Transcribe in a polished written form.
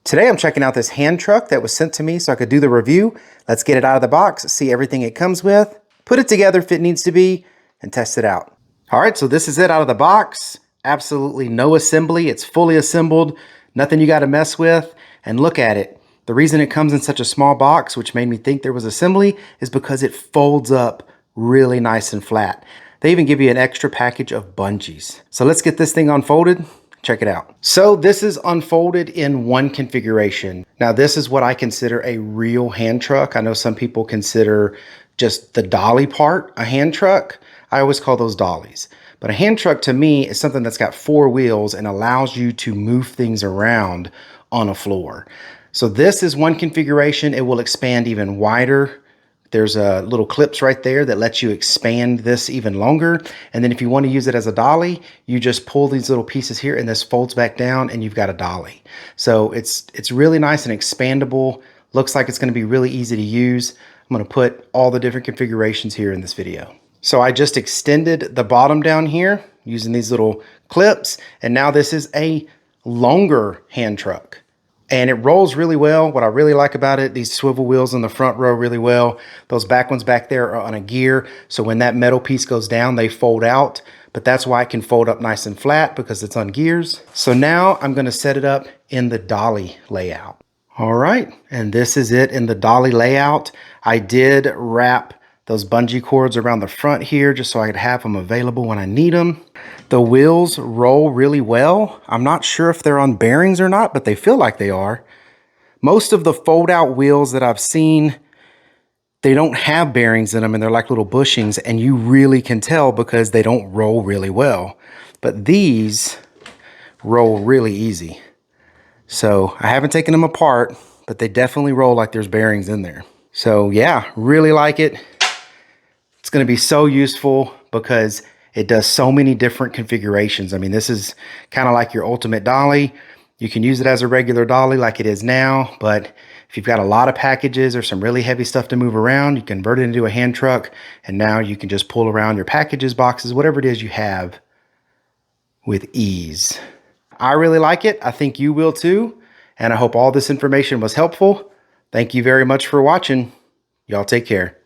Today I'm checking out this hand truck that was sent to me so I could do the review. Let's get it out of the box, see everything it comes with, put it together if it needs to be, and test it out. All right, so this is it out of the box. Absolutely no assembly. It's fully assembled, nothing you got to mess with. And look at it. The reason it comes in such a small box, which made me think there was assembly, is because it folds up really nice and flat. They even give you an extra package of bungees. So let's get this thing unfolded. Check it out. So this is unfolded in one configuration. Now this is what I consider a real hand truck. I know some people consider just the dolly part a hand truck. I always call those dollies. But a hand truck to me is something that's got 4 wheels and allows you to move things around on a floor. So this is one configuration. It will expand even wider. There's little clips right there that lets you expand this even longer. And then if you want to use it as a dolly, you just pull these little pieces here and this folds back down and you've got a dolly. So it's really nice and expandable. Looks like it's going to be really easy to use. I'm going to put all the different configurations here in this video. So I just extended the bottom down here using these little clips. And now this is a longer hand truck. And it rolls really well. What I really like about it, these swivel wheels in the front row really well. Those back ones back there are on a gear. So when that metal piece goes down, they fold out. But that's why it can fold up nice and flat because it's on gears. So now I'm going to set it up in the dolly layout. All right. And this is it in the dolly layout. I did wrap those bungee cords around the front here just so I could have them available when I need them. The wheels roll really well. I'm not sure if they're on bearings or not, but they feel like they are. Most of the fold-out wheels that I've seen, they don't have bearings in them and they're like little bushings, and you really can tell because they don't roll really well. But these roll really easy. So I haven't taken them apart, but they definitely roll like there's bearings in there. So yeah, really like it. It's going to be so useful because it does so many different configurations. I mean, this is kind of like your ultimate dolly. You can use it as a regular dolly like it is now, but if you've got a lot of packages or some really heavy stuff to move around, you convert it into a hand truck, and now you can just pull around your packages, boxes, whatever it is you have with ease. I really like it. I think you will too, and I hope all this information was helpful. Thank you very much for watching. Y'all take care.